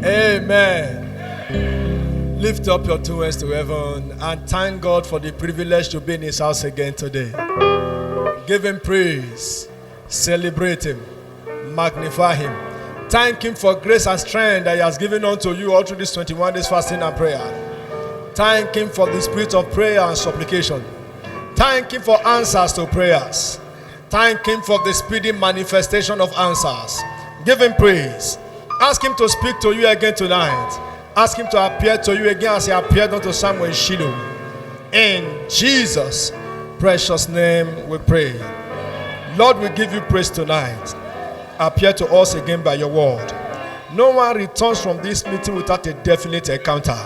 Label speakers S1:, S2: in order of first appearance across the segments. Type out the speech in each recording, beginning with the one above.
S1: Amen. Lift up your two hands to heaven and thank God for the privilege to be in His house again today. Give Him praise, celebrate Him, magnify Him. Thank Him for grace and strength that He has given unto you all through this 21 days fasting and prayer. Thank Him for the spirit of prayer and supplication. Thank Him for answers to prayers. Thank Him for the speedy manifestation of answers. Give Him praise. Ask Him to speak to you again tonight. Ask Him to appear to you again as He appeared unto Samuel in Shiloh. In Jesus' precious name we pray. Lord, we give you praise tonight. Appear to us again by your word. No one returns from this meeting without a definite encounter.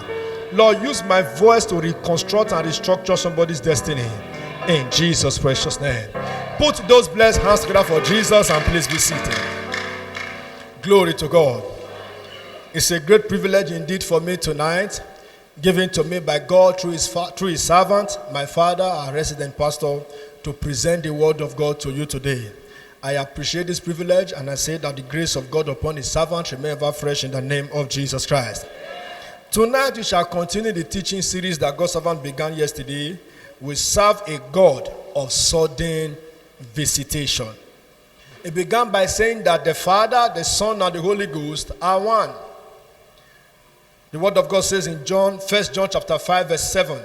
S1: Lord, use my voice to reconstruct and restructure somebody's destiny. In Jesus' precious name. Put those blessed hands together for Jesus and please be seated. Glory to God. It's a great privilege indeed for me tonight, given to me by God through his servant, my father, our resident pastor, to present the word of God to you today. I appreciate this privilege and I say that the grace of God upon his servant remain ever fresh in the name of Jesus Christ. Tonight we shall continue the teaching series that God's servant began yesterday. We serve a God of sudden visitation. It began by saying that the Father, the Son, and the Holy Ghost are one. The word of God says in 1 John chapter 5, verse 7,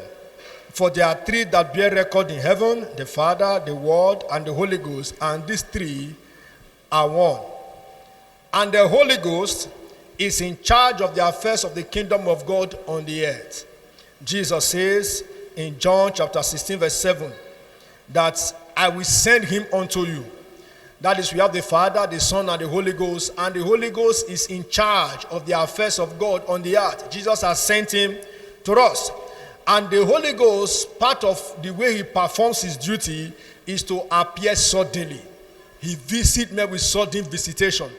S1: for there are three that bear record in heaven, the Father, the Word, and the Holy Ghost, and these three are one. And the Holy Ghost is in charge of the affairs of the kingdom of God on the earth. Jesus says in John chapter 16, verse 7, that I will send him unto you. That is, we have the Father, the Son, and the Holy Ghost. And the Holy Ghost is in charge of the affairs of God on the earth. Jesus has sent him to us. And the Holy Ghost, part of the way he performs his duty is to appear suddenly. He visits men with sudden visitation.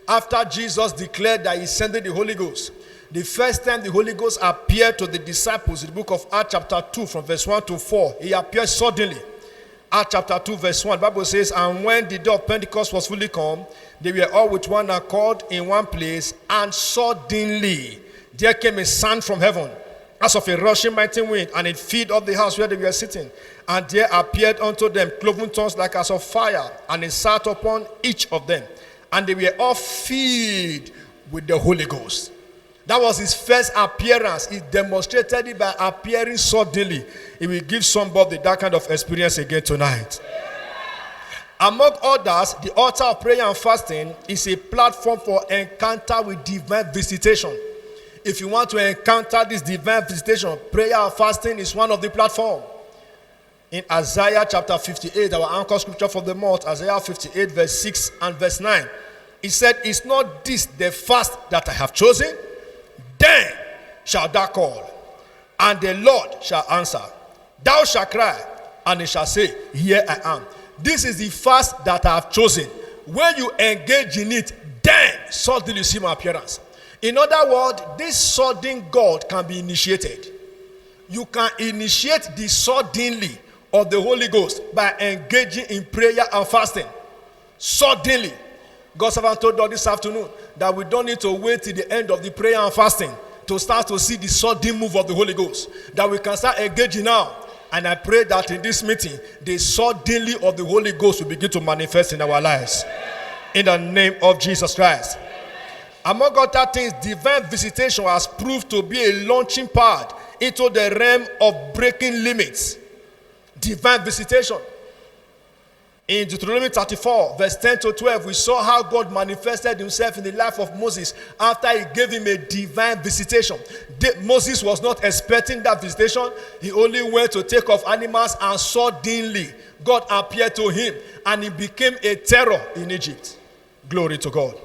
S1: After Jesus declared that he sent the Holy Ghost, the first time the Holy Ghost appeared to the disciples in the book of Acts chapter 2 from verse 1 to 4, he appeared suddenly. Acts chapter 2 verse 1, the Bible says, and when the day of Pentecost was fully come, they were all with one accord in one place, and suddenly there came a sound from heaven, as of a rushing mighty wind, and it filled up the house where they were sitting. And there appeared unto them cloven tongues like as of fire, and it sat upon each of them. And they were all filled with the Holy Ghost. That was his first appearance. He demonstrated it by appearing suddenly. He will give somebody that kind of experience again tonight. Among others, the altar of prayer and fasting is a platform for encounter with divine visitation. If you want to encounter this divine visitation, prayer and fasting is one of the platforms. In Isaiah chapter 58, our anchor scripture for the month, Isaiah 58 verse 6 and verse 9, it said, is not this the fast that I have chosen? Then shall thou call, and the Lord shall answer. Thou shalt cry, and he shall say, here I am. This is the fast that I have chosen. When you engage in it, then suddenly you see my appearance. In other words, this sudden God can be initiated. You can initiate the suddenly of the Holy Ghost by engaging in prayer and fasting. Suddenly. God's servant told us this afternoon that we don't need to wait till the end of the prayer and fasting to start to see the sudden move of the Holy Ghost. That we can start engaging now. And I pray that in this meeting, the suddenly of the Holy Ghost will begin to manifest in our lives. In the name of Jesus Christ. Among other things, divine visitation has proved to be a launching pad into the realm of breaking limits. Divine visitation. In Deuteronomy 34, verse 10 to 12, we saw how God manifested himself in the life of Moses after he gave him a divine visitation. Moses was not expecting that visitation. He only went to take off animals, and suddenly God appeared to him and he became a terror in Egypt. Glory to God.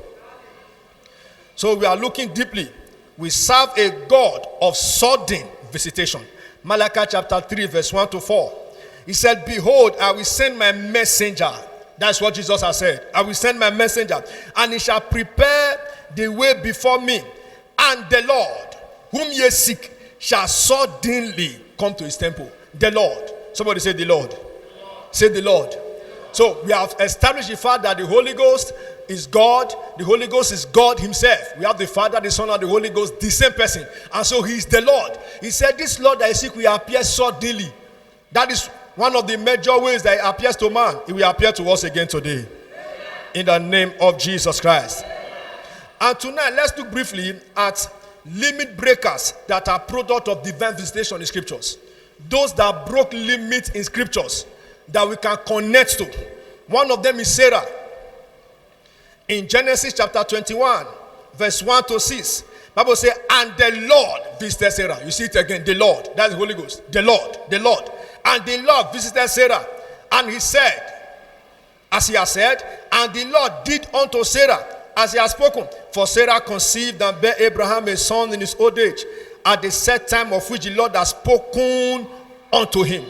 S1: So we are looking deeply. We serve a God of sudden visitation. Malachi chapter 3, verse 1 to 4. He said, behold, I will send my messenger. That's what Jesus has said. I will send my messenger, and he shall prepare the way before me. And the Lord, whom ye seek, shall suddenly come to his temple. The Lord. Somebody say the Lord. Say the Lord. So we have established the fact that the Holy Ghost is God. The Holy Ghost is God himself. We have the Father, the Son, and the Holy Ghost, the same person. And so he is the Lord. He said, this Lord that I seek will appear suddenly. That is one of the major ways that it appears to man. It will appear to us again today. In the name of Jesus Christ. And tonight, let's look briefly at limit breakers that are product of divine visitation in scriptures. Those that broke limits in scriptures that we can connect to. One of them is Sarah. In Genesis chapter 21, verse 1 to 6, Bible says, and the Lord visited Sarah. You see it again, the Lord. That's the Holy Ghost. The Lord. And the Lord visited Sarah. And he said, as he has said, and the Lord did unto Sarah as he has spoken. For Sarah conceived and bare Abraham a son in his old age, at the set time of which the Lord has spoken unto him.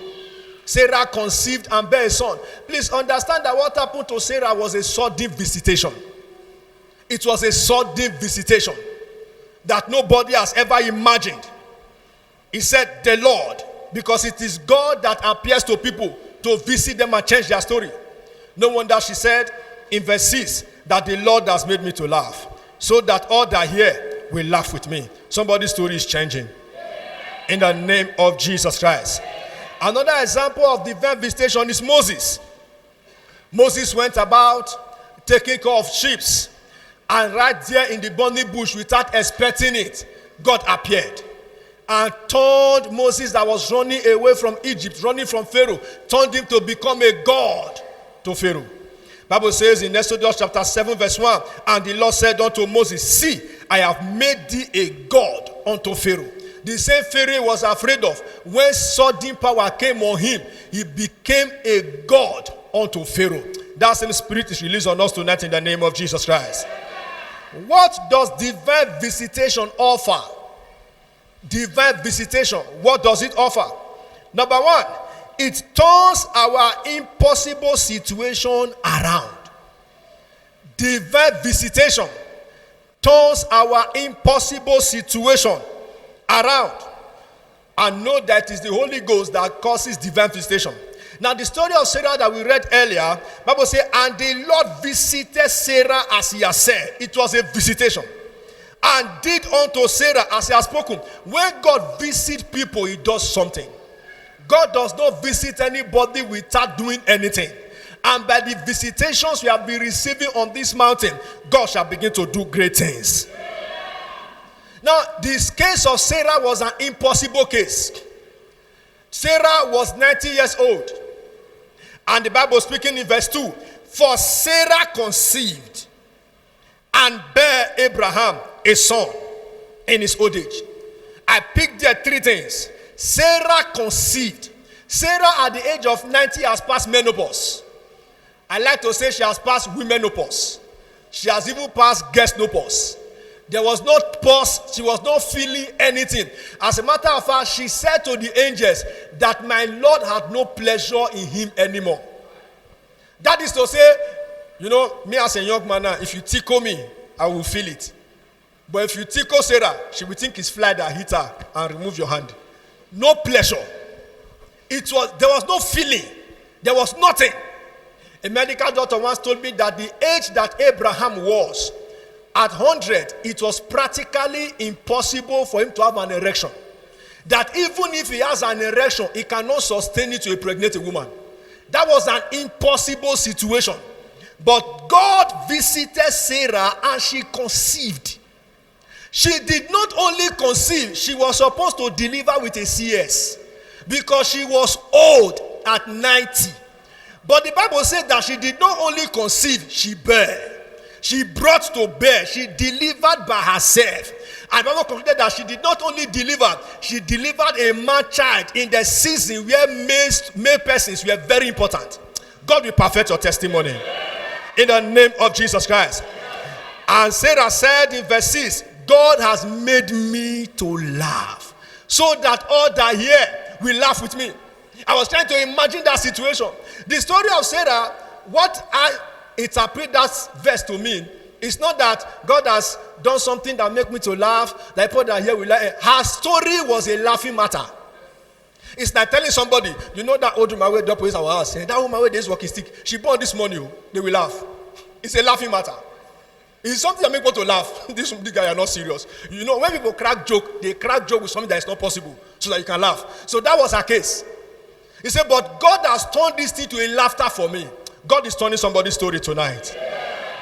S1: Sarah conceived and bare a son. Please understand that what happened to Sarah was a sudden visitation. It was a sudden visitation that nobody has ever imagined. He said, the Lord, because it is God that appears to people to visit them and change their story. No wonder she said in verse 6 that the Lord has made me to laugh, so that all that hear will laugh with me. Somebody's story is changing. In the name of Jesus Christ. Another example of divine visitation is Moses. Moses went about taking care of sheep, and right there in the burning bush, without expecting it, God appeared and turned Moses, that was running away from Egypt, running from Pharaoh, turned him to become a god to Pharaoh. Bible says in Exodus chapter 7 verse 1, and the Lord said unto Moses, see, I have made thee a god unto Pharaoh. The same Pharaoh was afraid of. When sudden power came on him, he became a god unto Pharaoh. That same spirit is released on us tonight in the name of Jesus Christ. What does divine visitation offer? Divine visitation, what does it offer? Number one, it turns our impossible situation around. Divine visitation turns our impossible situation around. And know that it's the Holy Ghost that causes divine visitation. Now the story of Sarah that we read earlier, Bible says, and the Lord visited Sarah as he has said. It was a visitation. And did unto Sarah as he has spoken. When God visits people, he does something. God does not visit anybody without doing anything. And by the visitations we have been receiving on this mountain, God shall begin to do great things. Now, this case of Sarah was an impossible case. Sarah was 90 years old. And the Bible speaking in verse 2, for Sarah conceived and bare Abraham a son in his old age. I picked there three things. Sarah conceived. Sarah at the age of 90 has passed menopause. I like to say she has passed womenopause. She has even passed gasnopause. There was no pause. She was not feeling anything. As a matter of fact, she said to the angels that my Lord had no pleasure in him anymore. That is to say, you know, me as a young man now, if you tickle me, I will feel it. But if you tickle Sarah, she will think it's fly that hit her and remove your hand. No pleasure. There was no feeling. There was nothing. A medical doctor once told me that the age that Abraham was, at 100, it was practically impossible for him to have an erection. That even if he has an erection, he cannot sustain it to impregnate a woman. That was an impossible situation. But God visited Sarah and she conceived. She did not only conceive, she was supposed to deliver with a CS. Because she was old at 90. But the Bible said that she did not only conceive, she bare. She brought to bear. She delivered by herself. And the Bible concluded that she did not only deliver, she delivered a man child in the season where male persons were very important. God will perfect your testimony. In the name of Jesus Christ. And Sarah said in verse 6, God has made me to laugh, so that all that hear will laugh with me. I was trying to imagine that situation. The story of Sarah, what I interpret that verse to mean, it's not that God has done something that make me to laugh, like people that hear will laugh. Her story was a laughing matter. It's like telling somebody, you know that old woman who opposite our house, that woman with this walking stick, she born this morning, they will laugh. It's a laughing matter. It's something that makes people to laugh. This guy are not serious. You know, when people crack joke, they crack joke with something that is not possible so that you can laugh. So that was her case. He said, but God has turned this thing to a laughter for me. God is turning somebody's story tonight.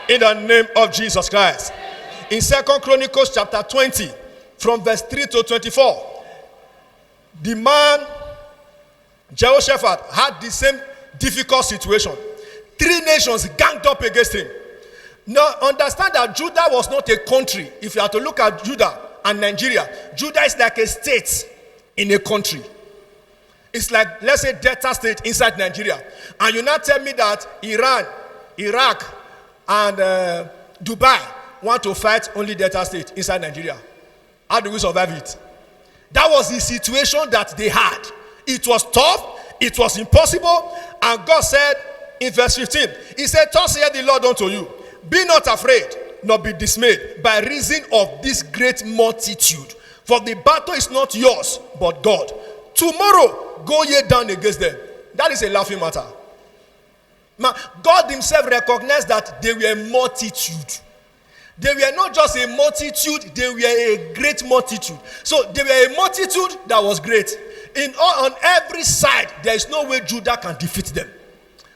S1: In the name of Jesus Christ. In 2 Chronicles chapter 20, from verse 3 to 24, the man, Jehoshaphat, had the same difficult situation. 3 nations ganged up against him. Now, understand that Judah was not a country. If you have to look at Judah and Nigeria, Judah is like a state in a country. It's like, let's say, Delta State inside Nigeria. And you now tell me that Iran, Iraq, and Dubai want to fight only Delta State inside Nigeria. How do we survive it? That was the situation that they had. It was tough. It was impossible. And God said in verse 15, he said, thus saith the Lord unto you, be not afraid, nor be dismayed, by reason of this great multitude. For the battle is not yours, but God. Tomorrow, go ye down against them. That is a laughing matter. Now, God himself recognized that they were a multitude. They were not just a multitude, they were a great multitude. So they were a multitude that was great. On every side, there is no way Judah can defeat them.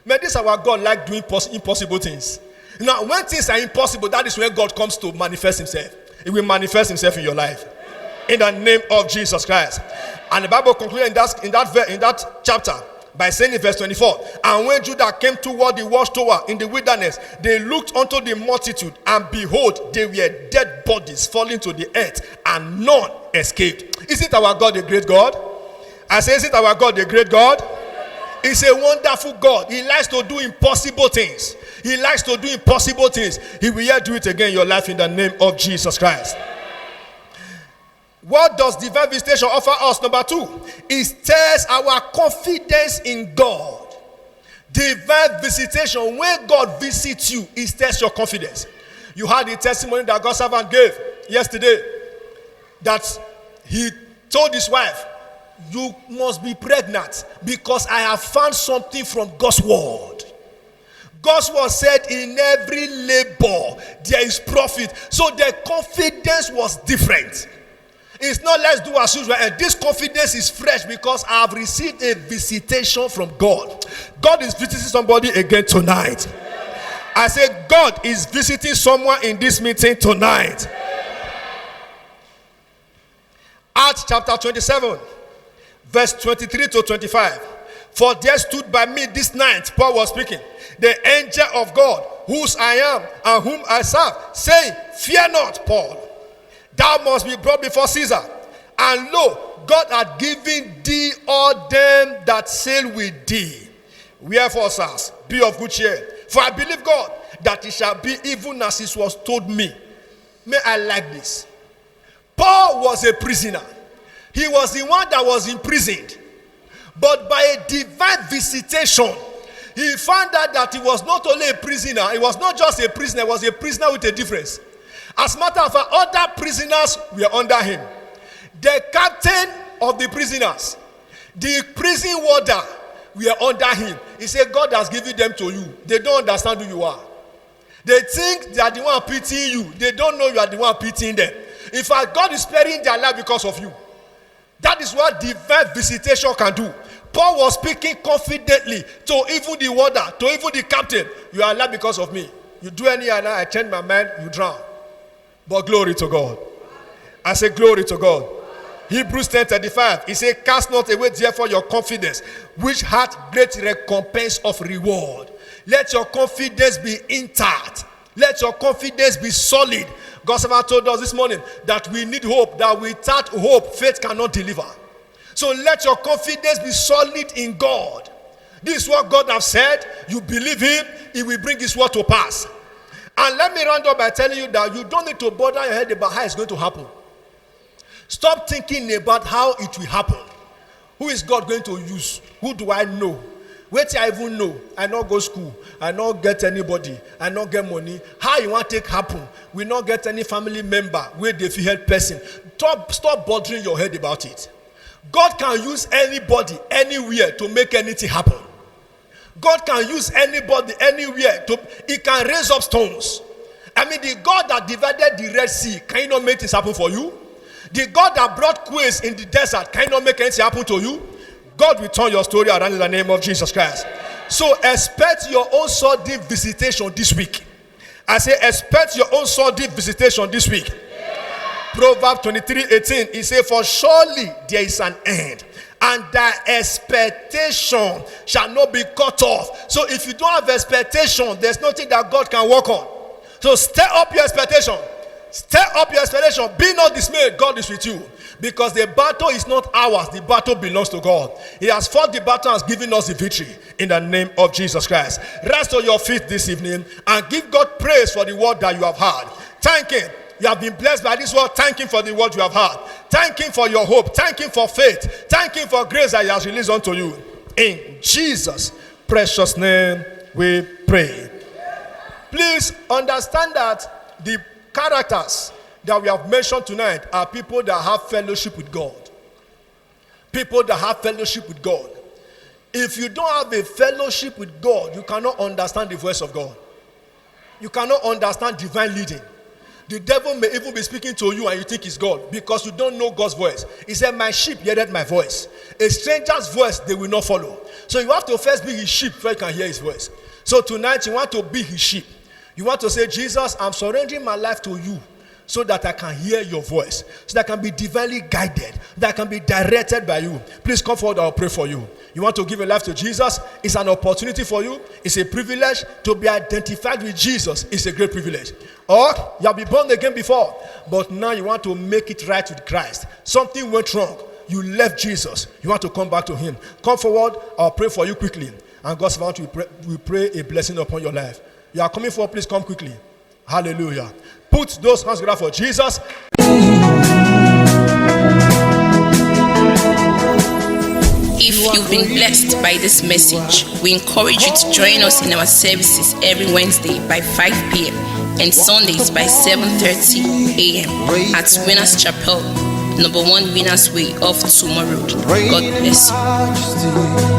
S1: Man, this is our God like doing impossible things. Now, when things are impossible, that is when God comes to manifest himself. He will manifest himself in your life. In the name of Jesus Christ. And the Bible concludes in that chapter by saying in verse 24, and when Judah came toward the watchtower in the wilderness, they looked unto the multitude, and behold, they were dead bodies falling to the earth, and none escaped. Isn't our God a great God? I say, isn't our God a great God? He's a wonderful God. He likes to do impossible things. He likes to do impossible things. He will yet do it again in your life in the name of Jesus Christ. What does divine visitation offer us? Number 2, it tests our confidence in God. Divine visitation, when God visits you, it tests your confidence. You had the testimony that God's servant gave yesterday, that he told his wife, you must be pregnant because I have found something from God's word. God's word said in every labor there is profit. So the confidence was different. It's not let's do as usual. And this confidence is fresh because I have received a visitation from God. God is visiting somebody again tonight. I say God is visiting someone in this meeting tonight. Acts chapter 27, verse 23 to 25. For there stood by me this night, Paul was speaking, the angel of God, whose I am and whom I serve, saying, fear not, Paul. Thou must be brought before Caesar. And lo, God hath given thee all them that sail with thee. Wherefore, sirs, be of good cheer. For I believe God, that it shall be even as it was told me. May I like this. Paul was a prisoner. He was the one that was imprisoned. But by a divine visitation, he found out that he was not only a prisoner, he was not just a prisoner, he was a prisoner with a difference. As a matter of fact, other prisoners were under him. The captain of the prisoners, the prison warder were under him. He said, God has given them to you. They don't understand who you are. They think they are the one pitying you. They don't know you are the one pitying them. In fact, God is sparing their life because of you. That is what divine visitation can do. Paul was speaking confidently to even the warder, to even the captain. You are alive because of me. You do any other, I change my mind, you drown. But glory to God. I say glory to God. Hebrews 10:35. He said, cast not away therefore your confidence, which hath great recompense of reward. Let your confidence be intact. Let your confidence be solid. God told us this morning that we need hope, that without hope, faith cannot deliver. So let your confidence be solid in God. This is what God has said. You believe him, he will bring his word to pass. And let me round up by telling you that you don't need to bother your head about how it's going to happen. Stop thinking about how it will happen. Who is God going to use? Who do I know? Wait till I even know. I not go school. I not get anybody. I not get money. How you want to take happen? We not get any family member where they feel help person. Stop bothering your head about it. God can use anybody, anywhere to make anything happen. God can use anybody, anywhere He can raise up stones. I mean, the God that divided the Red Sea, can He not make this happen for you? The God that brought quails in the desert, can He not make anything happen to you? God will turn your story around in the name of Jesus Christ. So expect your own sordid visitation this week. I say expect your own sordid visitation this week. Proverbs 23:18, it says, for surely there is an end, and thy expectation shall not be cut off. So if you don't have expectation, there's nothing that God can work on. So stir up your expectation. Stir up your expectation. Be not dismayed. God is with you. Because the battle is not ours. The battle belongs to God. He has fought the battle and has given us the victory in the name of Jesus Christ. Rest on your feet this evening and give God praise for the word that you have heard. Thank Him. You have been blessed by this word. Thank Him for the word you have heard. Thank Him for your hope. Thank Him for faith. Thank Him for grace that He has released unto you. In Jesus' precious name we pray. Please understand that the characters that we have mentioned tonight are people that have fellowship with God. People that have fellowship with God. If you don't have a fellowship with God, you cannot understand the voice of God. You cannot understand divine leading. The devil may even be speaking to you and you think it's God because you don't know God's voice. He said, my sheep heareth my voice. A stranger's voice they will not follow. So you have to first be his sheep before you can hear his voice. So tonight you want to be his sheep. You want to say, Jesus, I'm surrendering my life to you so that I can hear your voice, so that I can be divinely guided, that I can be directed by you. Please come forward, I'll pray for you. You want to give your life to Jesus? It's an opportunity for you. It's a privilege to be identified with Jesus. It's a great privilege. Or you have been born again before, but now you want to make it right with Christ. Something went wrong. You left Jesus. You want to come back to Him. Come forward, I'll pray for you quickly. And God's about to pray a blessing upon your life. You are coming forward, please come quickly. Hallelujah. Put those hands together for Jesus.
S2: If you've been blessed by this message, we encourage you to join us in our services every Wednesday by 5 p.m. and Sundays by 7:30 a.m. at Winners Chapel, number 1 Winners Way off Tomorrow Road. God bless you.